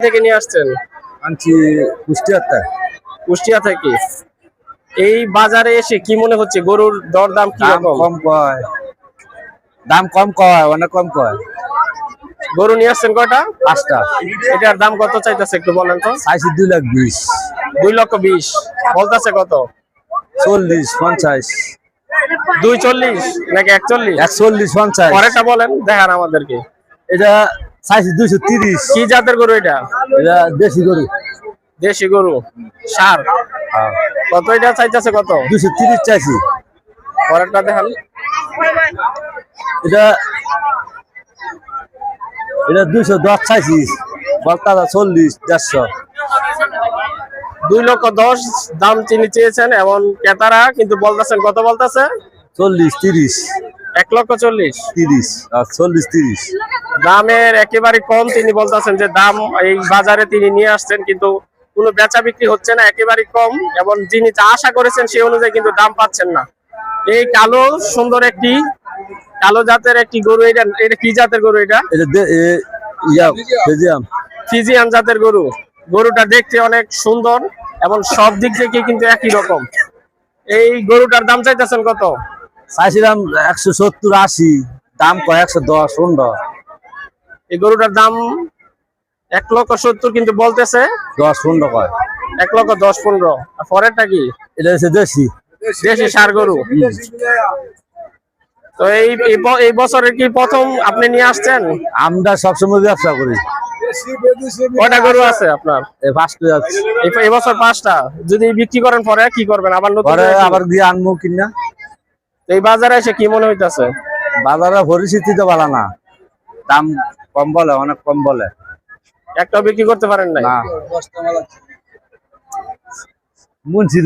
থেকে নিয়ে আসছেন? আনছি কুষ্টিয়াতে। কুষ্টিয়া থেকে। এই বাজারে এসে কি মনে হচ্ছে গরুর দরদাম কি দাম রকম? কম কয়, দাম কম কয়, অনেক কম কয়। গরু নিয়ে আসছেন কয়টা? 5টা। এটার দাম কত চাইতেছে একটু বলেন তো? চাইছি 2,20,000। 2,20,000 বলতেছে কত? 40, 50। 2,40 নাকি 41? 140, 50। পরেরটা বলেন, দেখান আমাদেরকে। এটা চাইছি 230। কি জাতের গরু এটা? এটা দেশি গরু। দেশি গরু, ষাঁড়। কত এটা চাইতেছে কত? 230 চাইছি। পরেরটা দেখান। এটা এটা 210 চাইছি। বলতাটা 40, 150। 2,10,000 দাম চিনি চেয়েছেন এবং ক্রেতারা কিন্তু বলতেছেন কত বলতেছে? 40, 30। 1,40,000। 30 আর 40, 30। দামের একেবারে কম তিনি বলতেছেন যে দাম এই বাজারে তিনি নিয়ে আসছেন কিন্তু কোনো বেচা বিক্রি হচ্ছে না, একেবারে কম এবং যিনি যা আশা করেছেন সেই অনুযায়ী কিন্তু দাম পাচ্ছেন না। এই কালো সুন্দর একটি কালো জাতের একটি গরু, এটা এটা কি জাতের গরু? এটা ফেজিয়াম। ফিজিয়ান জাতের গরু। গরুটা দেখতে অনেক সুন্দর এবং সব দিক থেকে কিন্তু একই রকম। এই গরুটার দাম চাইতেছেন কত? চাইছিলাম 170, 80। দাম কয় 110, 15। এই গরুটার দাম 1,70,000 কিন্তু বলতেছে 10, 15 কয়। 1,10,000, 15। আর পরেরটা কি? এটা হচ্ছে দেশি। দেশি ষাঁড় গরু। তো এই বছরের কি প্রথম আপনি নিয়ে আসছেন? আমরা সবসময় ব্যবসা করি। কয়টা গরু আছে আপনার? এই 5টা যাচ্ছে। এই বছর 5টা। যদি বিক্রি করেন পরে কি করবেন? আবার নতুন পরে করে কি? আবার গিয়ে আনবো কিনা। এই বাজারে এসে কি মনে হইতাছে? বাজারে পরিস্থিতি তো ভালো না। দাম কম বলে, অনেক কম বলে। একটা বিক্রি করতে পারেন নাই? না। মুন্সি